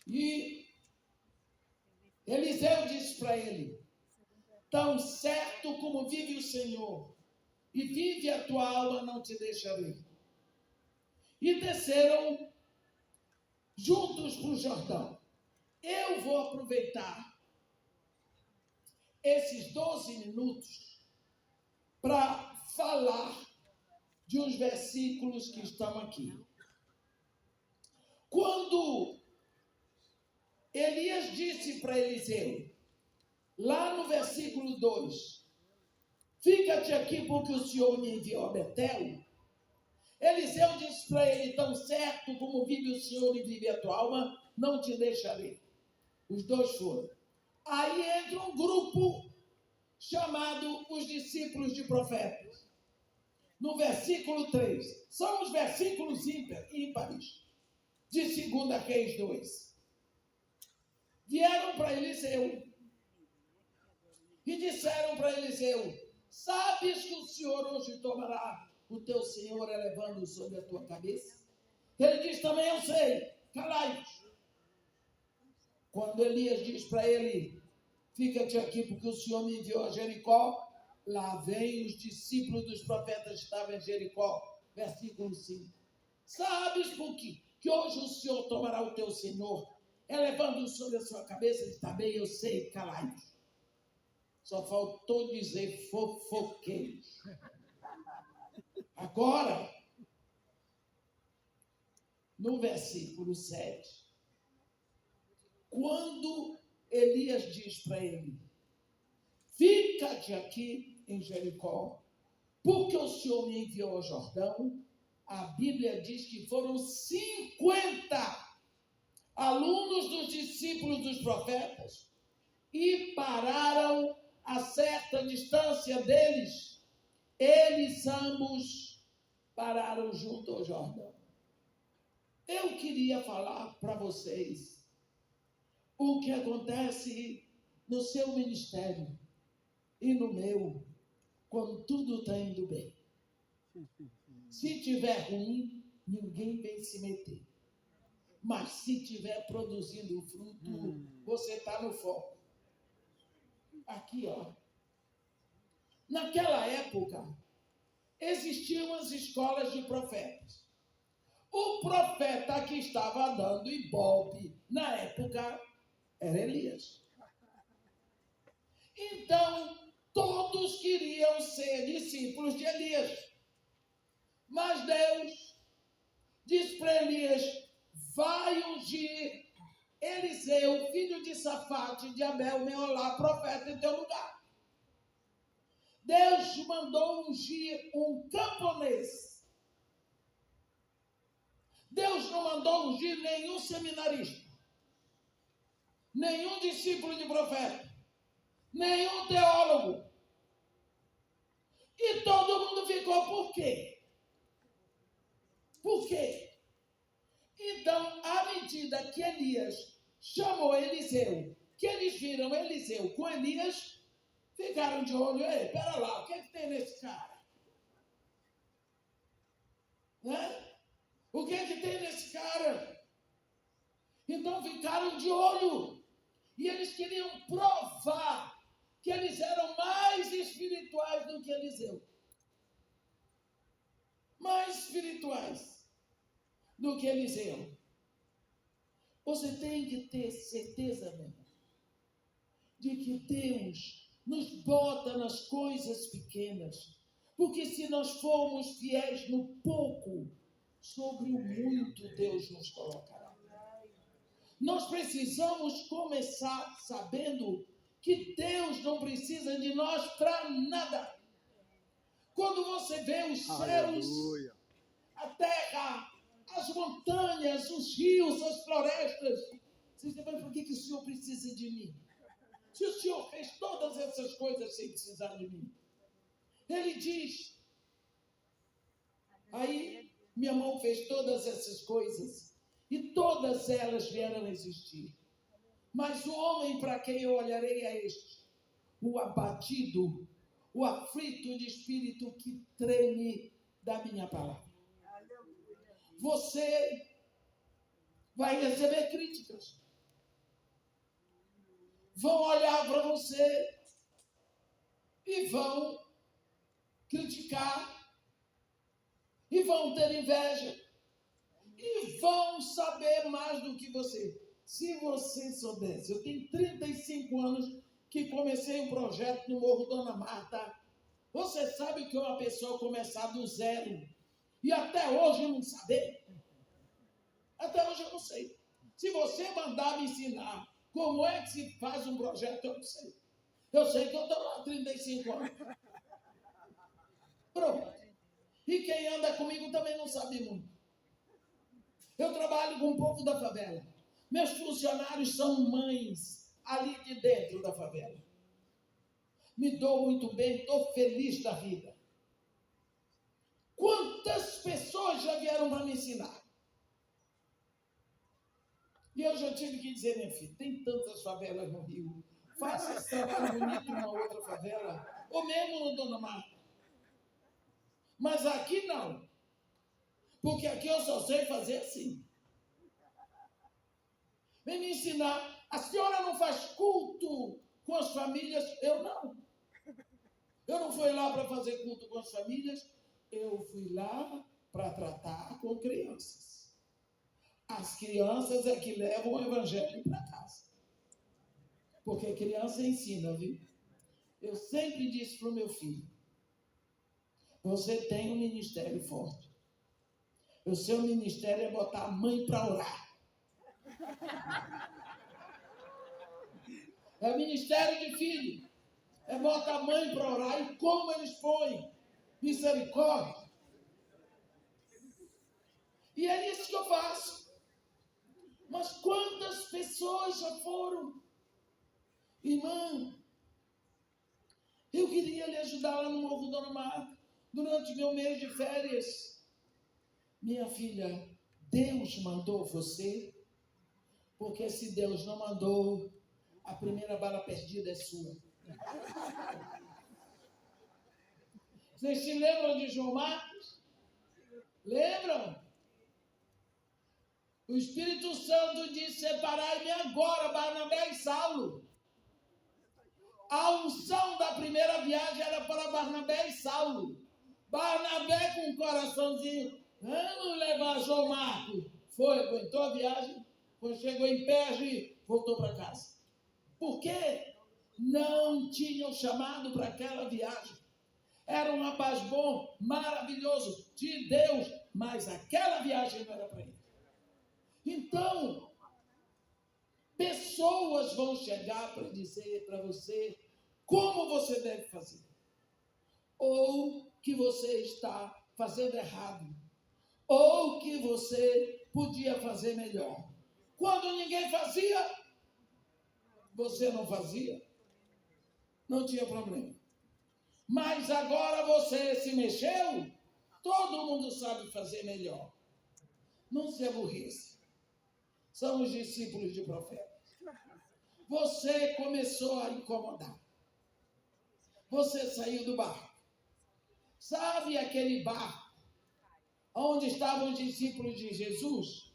E Eliseu disse para ele: tão certo como vive o Senhor, e vive a tua alma, não te deixarei. E desceram juntos para o Jordão. Eu vou aproveitar esses 12 minutos para falar de uns versículos que estão aqui. Quando Elias disse para Eliseu, lá no versículo 2, fica-te aqui porque o Senhor me enviou a Betel. Eliseu disse para ele: tão certo como vive o Senhor e vive a tua alma, não te deixarei. Os dois foram. Aí entra um grupo chamado os discípulos de profetas. No versículo 3, são os versículos ímpares de 2 Reis 2. Vieram para Eliseu e disseram para Eliseu: sabes que o Senhor hoje tomará o teu senhor elevando sobre a tua cabeça? Ele diz também: eu sei, calai-vos. Quando Elias diz para ele: fica-te aqui porque o Senhor me enviou a Jericó, lá vem os discípulos dos profetas que estavam em Jericó. Versículo 5. Sabes por quê? que hoje o Senhor tomará o teu Senhor, elevando sobre a sua cabeça, ele está bem, eu sei, calai-vos. Só faltou dizer fofoqueiros. Agora, no versículo 7, quando Elias diz para ele, fica-te aqui em Jericó, porque o Senhor me enviou ao Jordão, a Bíblia diz que foram 50 alunos dos discípulos dos profetas e pararam a certa distância deles. Eles ambos pararam junto ao Jordão. Eu queria falar para vocês o que acontece no seu ministério e no meu, quando tudo está indo bem. Se tiver ruim, ninguém vem se meter. Mas se tiver produzindo fruto, você está no foco. Aqui, ó. Naquela época, existiam as escolas de profetas. O profeta que estava dando ibope na época era Elias. Então, todos queriam ser discípulos de Elias. Mas Deus diz para Elias, vai ungir Eliseu, filho de Safate, de Abel, Meolá, profeta em teu lugar. Deus mandou ungir um camponês. Deus não mandou ungir nenhum seminarista, nenhum discípulo de profeta, nenhum teólogo. E todo mundo ficou por quê? Por quê? Então, à medida que Elias chamou Eliseu, que eles viram Eliseu com Elias, ficaram de olho, ei, pera lá, o que é que tem nesse cara? Né? O que é que tem nesse cara? Então ficaram de olho. E eles queriam provar que eles eram mais espirituais do que Eliseu. Mais espirituais do que Eliseu. Você tem que ter certeza, meu irmão, de que Deus nos bota nas coisas pequenas. Porque se nós formos fiéis no pouco, sobre o muito Deus nos colocará. Nós precisamos começar sabendo que Deus não precisa de nós para nada. Quando você vê os céus, a terra, as montanhas, os rios, as florestas, você diz, mas por que o Senhor precisa de mim? Se o Senhor fez todas essas coisas sem precisar de mim. Ele diz, aí minha mão fez todas essas coisas e todas elas vieram a existir. Mas o homem para quem eu olharei é este, o abatido, o aflito de espírito que treme da minha palavra. Você vai receber críticas. Vão olhar para você e vão criticar, e vão ter inveja, e vão saber mais do que você. Se você soubesse, eu tenho 35 anos que comecei um projeto no Morro Dona Marta. Você sabe que uma pessoa começar do zero e até hoje eu não saber? Até hoje eu não sei. Se você mandar me ensinar como é que se faz um projeto, eu não sei. Eu sei que eu estou lá há 35 anos. Pronto. E quem anda comigo também não sabe muito. Eu trabalho com o povo da favela. Meus funcionários são mães ali de dentro da favela. Me dou muito bem, estou feliz da vida. Quantas pessoas já vieram para me ensinar? E eu já tive que dizer, minha filha, tem tantas favelas no Rio. Faça esse trabalho bonito em uma outra favela, ou mesmo no Dona Marta. Mas aqui não. Porque aqui eu só sei fazer assim. Vem me ensinar. A senhora não faz culto com as famílias? Eu não. Eu não fui lá para fazer culto com as famílias. Eu fui lá para tratar com crianças. As crianças é que levam o evangelho para casa. Porque criança ensina, viu? Eu sempre disse para o meu filho, você tem um ministério forte. O seu ministério é botar a mãe para orar. É o ministério de filho. É botar a mãe para orar. E como eles põem? Misericórdia. E é isso que eu faço. Mas quantas pessoas já foram? Irmã, eu queria lhe ajudar lá no Morro Dona Marta, durante meu mês de férias. Minha filha, Deus mandou você? Porque se Deus não mandou, a primeira bala perdida é sua. Vocês se lembram de João Marcos? Lembram? O Espírito Santo disse, separai-me agora, Barnabé e Saulo. A unção da primeira viagem era para Barnabé e Saulo. Barnabé com um coraçãozinho, vamos levar João Marcos. Foi, aguentou a viagem, quando chegou em Perge, voltou para casa. Por quê? Não tinham chamado para aquela viagem. Era um rapaz bom, maravilhoso, de Deus, mas aquela viagem não era para ele. Então, pessoas vão chegar para dizer para você como você deve fazer. Ou que você está fazendo errado. Ou que você podia fazer melhor. Quando ninguém fazia, você não fazia, não tinha problema. Mas agora você se mexeu, todo mundo sabe fazer melhor. Não se aborreça. São os discípulos de profetas. Você começou a incomodar. Você saiu do barco. Sabe aquele barco onde estavam os discípulos de Jesus?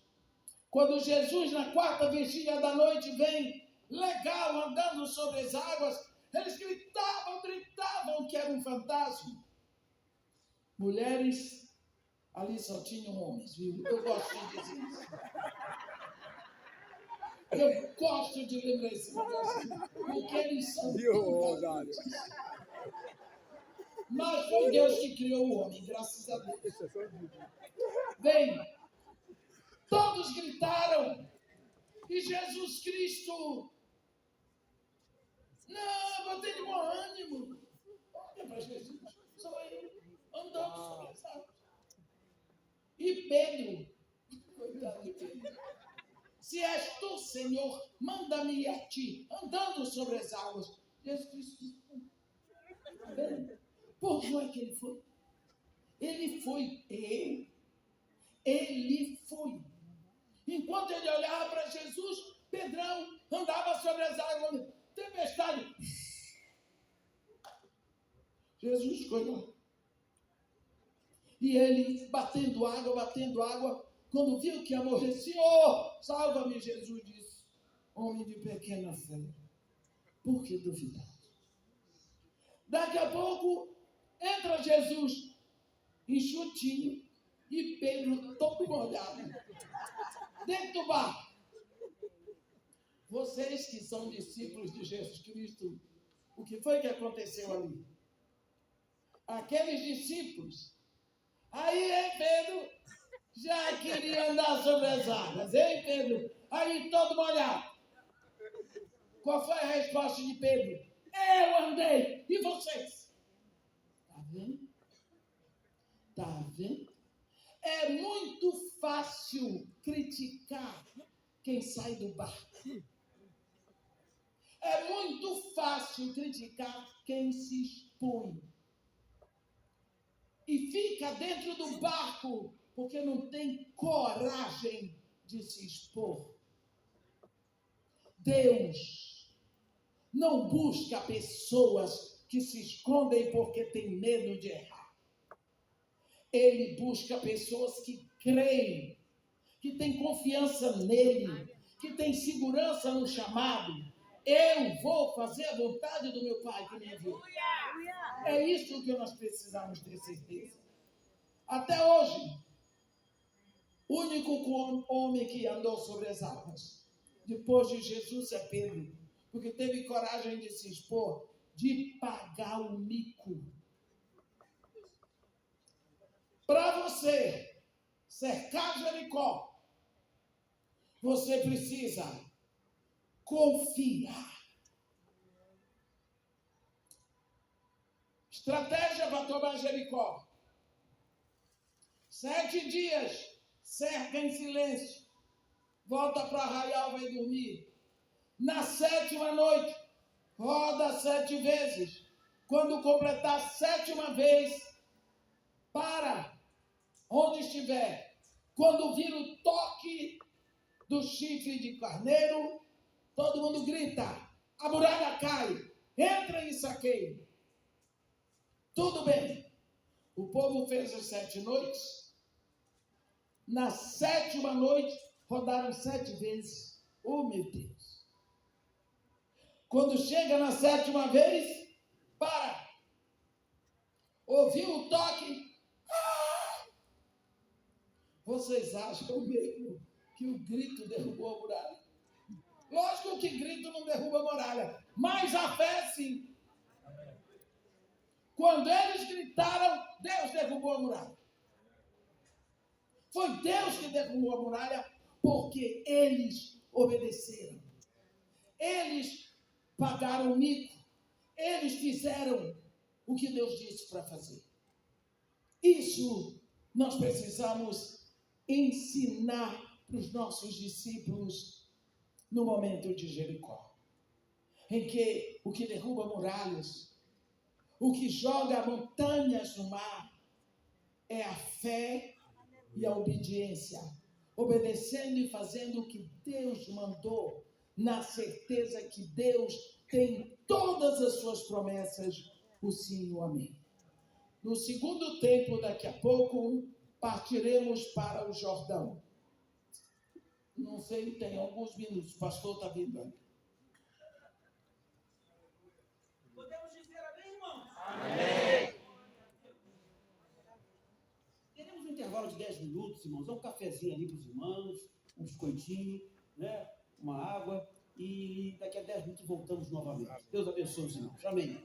Quando Jesus, na quarta vigília da noite, vem legal, andando sobre as águas, eles gritavam que era um fantasma. Mulheres, ali só tinham homens, viu? Eu gosto de dizer isso. Eu gosto de lembrar esse negócio, porque eles são fantasmas. Mas foi Deus que criou o homem, graças a Deus. Bem, todos gritaram, e Jesus Cristo, não, botei de bom ânimo. Olha para Jesus, só ele, andando sobre as águas. E Pedro, coitado de Pedro, se és tu, Senhor, manda-me ir a ti, andando sobre as águas. Jesus Cristo disse, por que é que ele foi? Ele foi, ele foi. Enquanto ele olhava para Jesus, Pedrão andava sobre as águas, tempestade. Jesus olhou. E ele, batendo água, quando viu que ia morrer, Senhor, salva-me, Jesus disse, homem de pequena fé, por que duvidar? Daqui a pouco, entra Jesus, enxutinho, e Pedro todo molhado, dentro do barco. Vocês que são discípulos de Jesus Cristo, o que foi que aconteceu ali? Aqueles discípulos, aí, hein, Pedro, já queria andar sobre as águas, hein, Pedro? Aí, todo molhado. Qual foi a resposta de Pedro? Eu andei, e vocês? Tá vendo? Tá vendo? É muito fácil criticar quem sai do barco. É muito fácil criticar quem se expõe. E fica dentro do barco porque não tem coragem de se expor. Deus não busca pessoas que se escondem porque tem medo de errar. Ele busca pessoas que creem, que têm confiança nele, que têm segurança no chamado. Eu vou fazer a vontade do meu Pai que me enviou. É isso que nós precisamos ter certeza. Até hoje, O único homem que andou sobre as águas, depois de Jesus, é Pedro, porque teve coragem de se expor, de pagar o mico. Para você cercar Jericó, você precisa confiar. Estratégia para tomar Jericó. 7 dias, cerca em silêncio. Volta para Arraial, vai dormir. Na 7ª noite, roda 7 vezes. Quando completar a 7ª vez, para onde estiver. Quando vir o toque do chifre de carneiro, todo mundo grita, a muralha cai, entra e saqueia. Tudo bem. O povo fez as 7 noites. Na 7ª noite, rodaram 7 vezes. Oh, meu Deus. Quando chega na 7ª vez, para. Ouviu o toque? Vocês acham mesmo que o grito derrubou a muralha? Lógico que grito não derruba a muralha, mas a fé sim. Quando eles gritaram, Deus derrubou a muralha. Foi Deus que derrubou a muralha, porque eles obedeceram. Eles pagaram o mico. Eles fizeram o que Deus disse para fazer. Isso nós precisamos ensinar para os nossos discípulos no momento de Jericó, em que o que derruba muralhas, o que joga montanhas no mar, é a fé e a obediência, obedecendo e fazendo o que Deus mandou, na certeza que Deus tem todas as suas promessas, o sim e o amém. No segundo tempo, daqui a pouco, partiremos para o Jordão. Não sei, tem alguns minutos, o pastor está vindo aí. Podemos dizer amém, irmãos? Amém. Teremos um intervalo de 10 minutos, irmãos. Dá um cafezinho ali para os irmãos, um biscoitinho, né? Uma água. E daqui a 10 minutos voltamos novamente. Deus abençoe os irmãos. Amém.